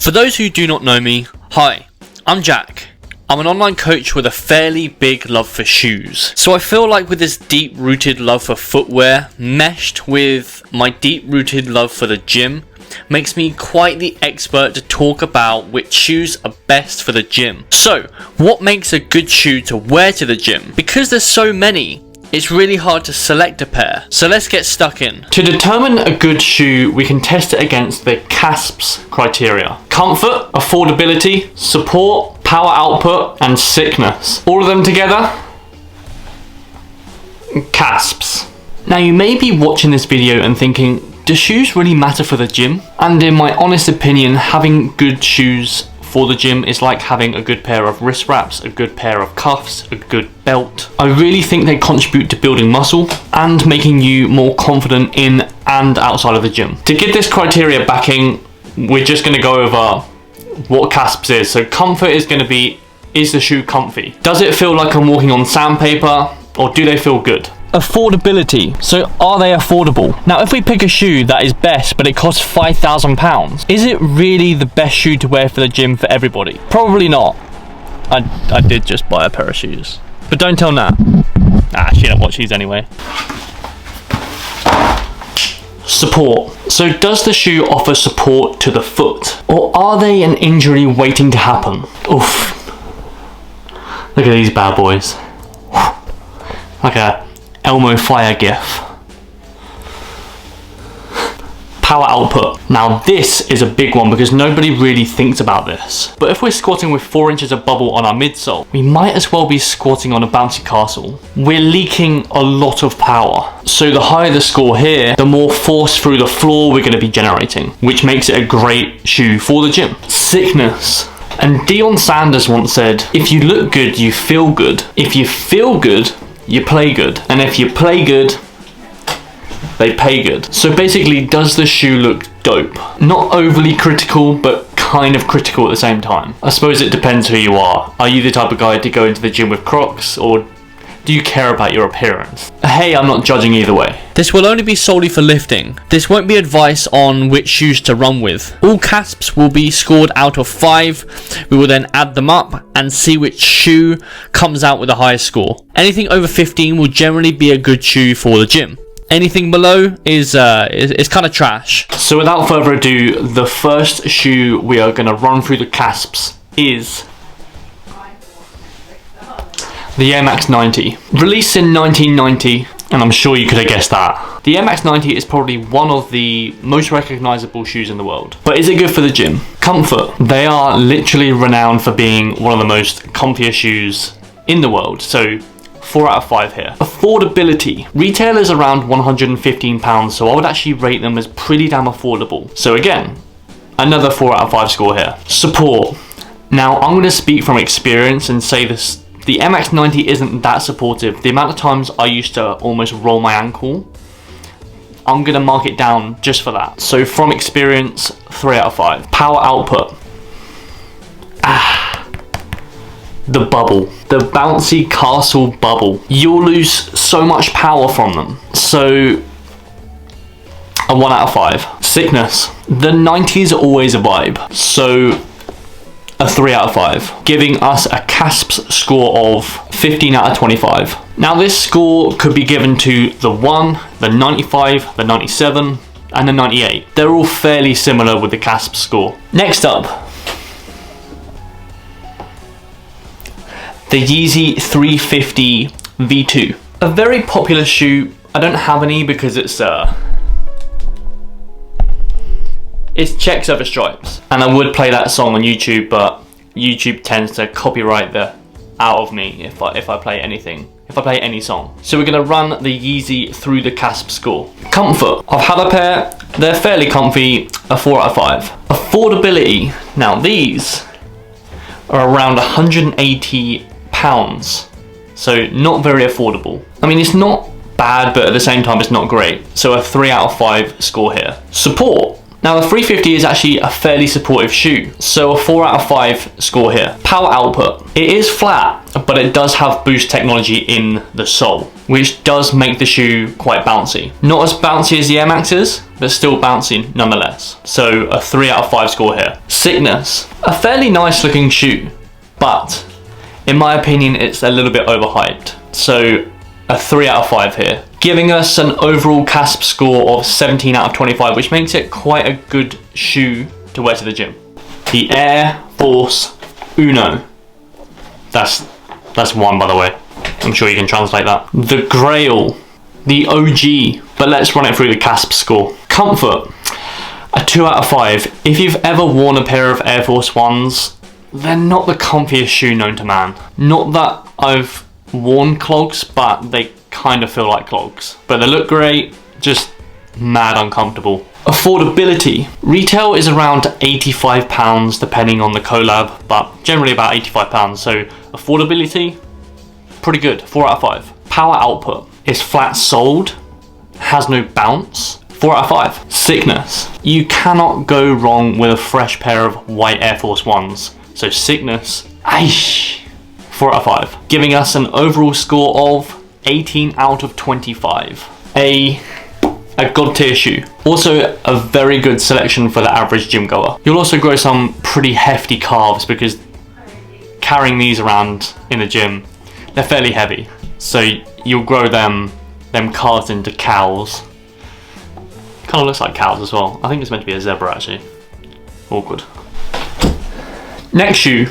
For those who do not know me, hi, I'm Jack. I'm an online coach with a fairly big love for shoes. So I feel like with this deep-rooted love for footwear, meshed with my deep-rooted love for the gym, makes me quite the expert to talk about which shoes are best for the gym. So, what makes a good shoe to wear to the gym? Because there's so many, it's really hard to select a pair, so let's get stuck in. To determine a good shoe, we can test it against the CASPS criteria. Comfort, affordability, support, power output, and sickness. All of them together? CASPS. Now you may be watching this video and thinking, do shoes really matter for the gym? And in my honest opinion, having good shoes for the gym is like having a good pair of wrist wraps, a good pair of cuffs, a good belt. I really think they contribute to building muscle and making you more confident in and outside of the gym. To give this criteria backing, we're just going to go over what CASPS is. So comfort is going to be, is the shoe comfy? Does it feel like I'm walking on sandpaper, or do they feel good? Affordability. So are they affordable? Now if we pick a shoe that is best but it costs £5,000, is it really the best shoe to wear for the gym for everybody? Probably not. I did just buy a pair of shoes. But don't tell Nat. She don't watch these anyway. Support. So does the shoe offer support to the foot? Or are they an injury waiting to happen? Oof. Look at these bad boys. Like a Elmo fire gif. Power output. Now this is a big one because nobody really thinks about this. But if we're squatting with 4 inches of bubble on our midsole, we might as well be squatting on a bouncy castle. We're leaking a lot of power. So the higher the score here, the more force through the floor we're going to be generating, which makes it a great shoe for the gym. Sickness. And Deion Sanders once said, if you look good, you feel good. If you feel good, you play good, and if you play good, they pay good. So basically, does the shoe look dope? Not overly critical, but kind of critical at the same time. I suppose it depends who you are. Are you the type of guy to go into the gym with Crocs, or do you care about your appearance? Hey, I'm not judging either way. This will only be solely for lifting. This won't be advice on which shoes to run with. All CASPs will be scored out of 5. We will then add them up and see which shoe comes out with the highest score. Anything over 15 will generally be a good shoe for the gym. Anything below is kind of trash. So without further ado, the first shoe we are going to run through the CASPs is the Air Max 90. Released in 1990, and I'm sure you could have guessed that. The Air Max 90 is probably one of the most recognizable shoes in the world. But is it good for the gym? Comfort. They are literally renowned for being one of the most comfiest shoes in the world. So 4 out of 5 here. Affordability. Retail is around £115, so I would actually rate them as pretty damn affordable. So again, another 4 out of 5 score here. Support. Now I'm going to speak from experience and say this. The MX90 isn't that supportive. The amount of times I used to almost roll my ankle, I'm going to mark it down just for that. So from experience, 3 out of 5. Power output. The bubble. The bouncy castle bubble. You'll lose so much power from them. So a 1 out of 5. Sickness. The 90s are always a vibe. So a 3 out of 5, giving us a CASPS score of 15 out of 25. Now this score could be given to the 1, the 95, the 97, and the 98. They're all fairly similar with the CASPS score. Next up, the Yeezy 350 V2. A very popular shoe. I don't have any because it's checks over stripes, and I would play that song on YouTube, but YouTube tends to copyright the out of me if I play anything, if I play any song. So we're gonna run the Yeezy through the CASP score. Comfort. I've had a pair. They're fairly comfy. A 4 out of 5. Affordability. Now these are around £180, so not very affordable. I mean, it's not bad, but at the same time, it's not great. So a 3 out of 5 score here. Support. Now the 350 is actually a fairly supportive shoe, so a 4 out of 5 score here. Power output. It is flat, but it does have boost technology in the sole, which does make the shoe quite bouncy. Not as bouncy as the Air Maxes, but still bouncy nonetheless. So a 3 out of 5 score here. Sickness, a fairly nice looking shoe, but in my opinion, it's a little bit overhyped. So a 3 out of 5 here, giving us an overall CASP score of 17 out of 25, which makes it quite a good shoe to wear to the gym. The Air Force Uno. That's one, by the way. I'm sure you can translate that. The Grail, the OG, but let's run it through the CASP score. Comfort, a 2 out of 5. If you've ever worn a pair of Air Force Ones, they're not the comfiest shoe known to man. Not that I've worn clogs, but they kind of feel like clogs. But they look great, just mad uncomfortable. Affordability, retail is around £85 depending on the collab, but generally about £85. So affordability, pretty good, 4 out of 5. Power output is flat soled, has no bounce, 4 out of 5. Sickness, you cannot go wrong with a fresh pair of white Air Force Ones. So sickness, aish, 4 out of 5. Giving us an overall score of 18 out of 25. A god tier shoe. Also a very good selection for the average gym goer. You'll also grow some pretty hefty calves because carrying these around in the gym, they're fairly heavy. So you'll grow them calves into cows. Kind of looks like cows as well. I think it's meant to be a zebra actually. Awkward. Next shoe.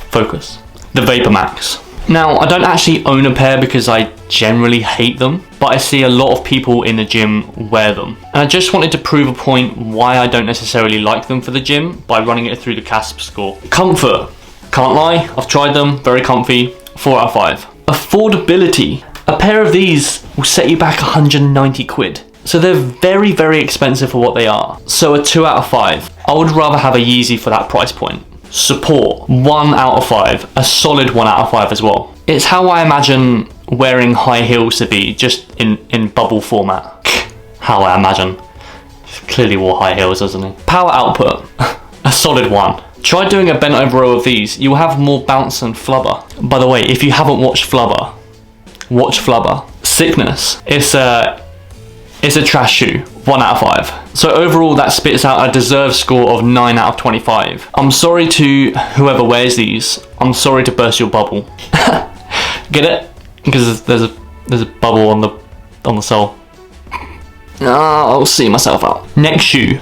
Focus. The Vapormax. Now, I don't actually own a pair because I generally hate them, but I see a lot of people in the gym wear them. And I just wanted to prove a point why I don't necessarily like them for the gym by running it through the CASP score. Comfort, can't lie, I've tried them, very comfy, 4 out of 5. Affordability, a pair of these will set you back 190 quid. So they're very, very expensive for what they are. So a 2 out of 5. I would rather have a Yeezy for that price point. Support, 1 out of 5, a solid 1 out of 5 as well. It's how I imagine wearing high heels to be, just in bubble format. How I imagine. Clearly wore high heels, doesn't he? Power output, a solid 1. Try doing a bent over row of these, you'll have more bounce than flubber. By the way, if you haven't watched Flubber, watch Flubber. Sickness, it's a trash shoe, 1 out of 5. So overall that spits out a deserved score of 9 out of 25. I'm sorry to whoever wears these, I'm sorry to burst your bubble. Get it? Because there's a bubble on the sole. I'll see myself out. Next shoe,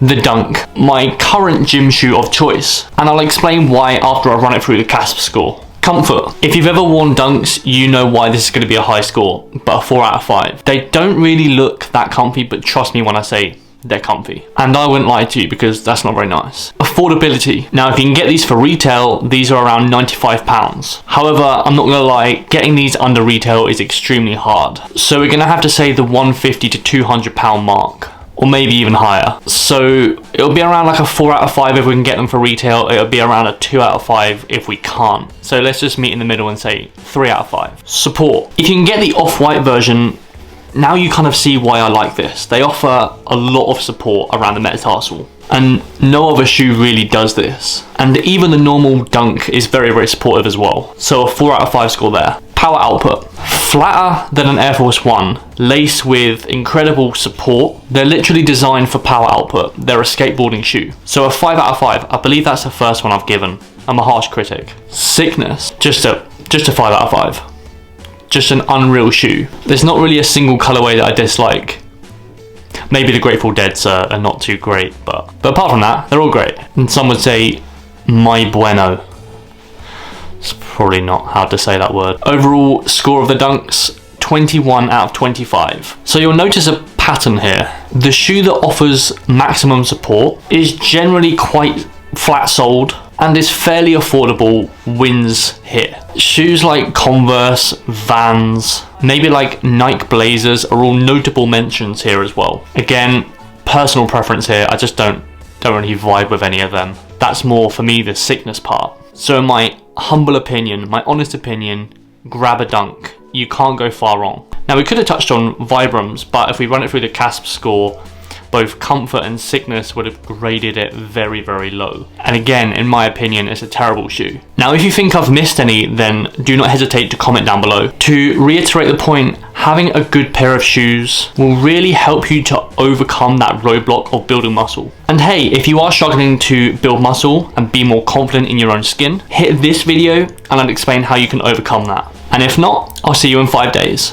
the Dunk, my current gym shoe of choice, and I'll explain why after I run it through the CASP score. Comfort, if you've ever worn Dunks, you know why this is going to be a high score, but a 4 out of 5. They don't really look that comfy, but trust me when I say they're comfy. And I wouldn't lie to you because that's not very nice. Affordability, now if you can get these for retail, these are around £95. However, I'm not gonna lie, getting these under retail is extremely hard. So we're gonna have to say the £150 to £200 mark, or maybe even higher. So it'll be around like a 4 out of 5 if we can get them for retail. It'll be around a 2 out of 5 if we can't. So let's just meet in the middle and say 3 out of 5. Support, if you can get the off-white version, now you kind of see why I like this. They offer a lot of support around the metatarsal, and no other shoe really does this. And even the normal Dunk is very, very supportive as well. So a 4 out of 5 score there. Power output, flatter than an Air Force One, laced with incredible support. They're literally designed for power output. They're a skateboarding shoe. So a 5 out of 5, I believe that's the first one I've given. I'm a harsh critic. Sickness, just a 5 out of 5. Just an unreal shoe. There's not really a single colorway that I dislike. Maybe the Grateful Dead's are not too great, but apart from that, they're all great. And some would say, muy bueno. It's probably not how to say that word. Overall score of the Dunks, 21 out of 25. So you'll notice a pattern here. The shoe that offers maximum support is generally quite flat-soled and is fairly affordable, wins here. Shoes like Converse, Vans, maybe like Nike Blazers are all notable mentions here as well. Again, personal preference here, I just don't really vibe with any of them. That's more for me the sickness part. So in my humble opinion, my honest opinion, grab a Dunk. You can't go far wrong. Now we could have touched on Vibrams, but if we run it through the CASP score, both comfort and sickness would have graded it very, very low. And again, in my opinion, it's a terrible shoe. Now, if you think I've missed any, then do not hesitate to comment down below. To reiterate the point, having a good pair of shoes will really help you to overcome that roadblock of building muscle. And hey, if you are struggling to build muscle and be more confident in your own skin, hit this video and I'll explain how you can overcome that. And if not, I'll see you in 5 days.